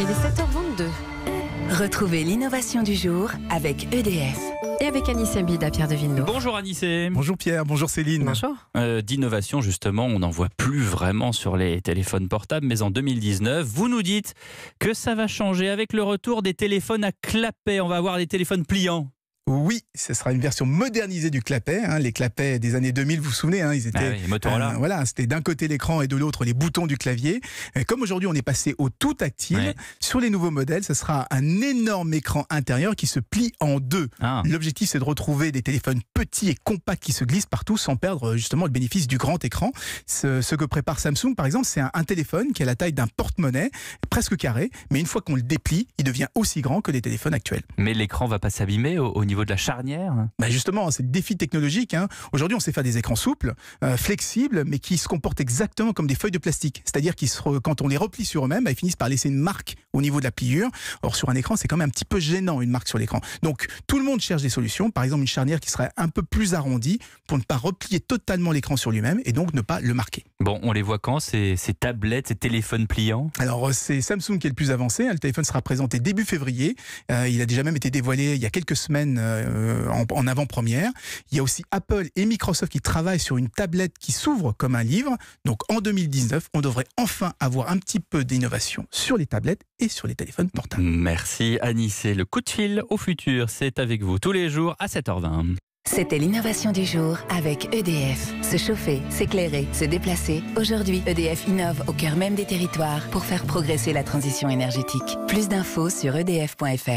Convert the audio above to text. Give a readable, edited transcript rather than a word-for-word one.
Il est 7h22. Retrouvez l'innovation du jour avec EDF. Et avec Anissé Bida, Pierre de Villeneuve. Bonjour Anissé. Bonjour Pierre, bonjour Céline. Bonjour. D'innovation justement, on n'en voit plus vraiment sur les téléphones portables, mais en 2019, vous nous dites que ça va changer avec le retour des téléphones à clapet. On va avoir des téléphones pliants. Oui, ce sera une version modernisée du clapet. Les clapets des années 2000, vous vous souvenez, ils étaient. Motorola. Voilà, c'était d'un côté l'écran et de l'autre les boutons du clavier. Comme aujourd'hui, on est passé au tout tactile. Sur les nouveaux modèles, ce sera un énorme écran intérieur qui se plie en deux. L'objectif, c'est de retrouver des téléphones petits et compacts qui se glissent partout sans perdre justement le bénéfice du grand écran. Ce que prépare Samsung, par exemple, c'est un téléphone qui a la taille d'un porte-monnaie, presque carré, mais une fois qu'on le déplie, il devient aussi grand que les téléphones actuels. Mais l'écran va pas s'abîmer au niveau de la charnière? Justement, c'est le défi technologique. Aujourd'hui, on sait faire des écrans souples, flexibles, mais qui se comportent exactement comme des feuilles de plastique. C'est-à-dire que quand on les replie sur eux-mêmes, ils finissent par laisser une marque au niveau de la pliure. Or, sur un écran, c'est quand même un petit peu gênant, une marque sur l'écran. Donc, tout le monde cherche des solutions. Par exemple, une charnière qui serait un peu plus arrondie pour ne pas replier totalement l'écran sur lui-même et donc ne pas le marquer. Bon, on les voit quand, ces tablettes, ces téléphones pliants? Alors, c'est Samsung qui est le plus avancé. Le téléphone sera présenté début février. Il a déjà même été dévoilé il y a quelques semaines en avant-première. Il y a aussi Apple et Microsoft qui travaillent sur une tablette qui s'ouvre comme un livre. Donc en 2019, on devrait enfin avoir un petit peu d'innovation sur les tablettes et sur les téléphones portables. Merci Anissé. Le coup de fil au futur, c'est avec vous tous les jours à 7h20. C'était l'innovation du jour avec EDF. Se chauffer, s'éclairer, se déplacer. Aujourd'hui, EDF innove au cœur même des territoires pour faire progresser la transition énergétique. Plus d'infos sur edf.fr.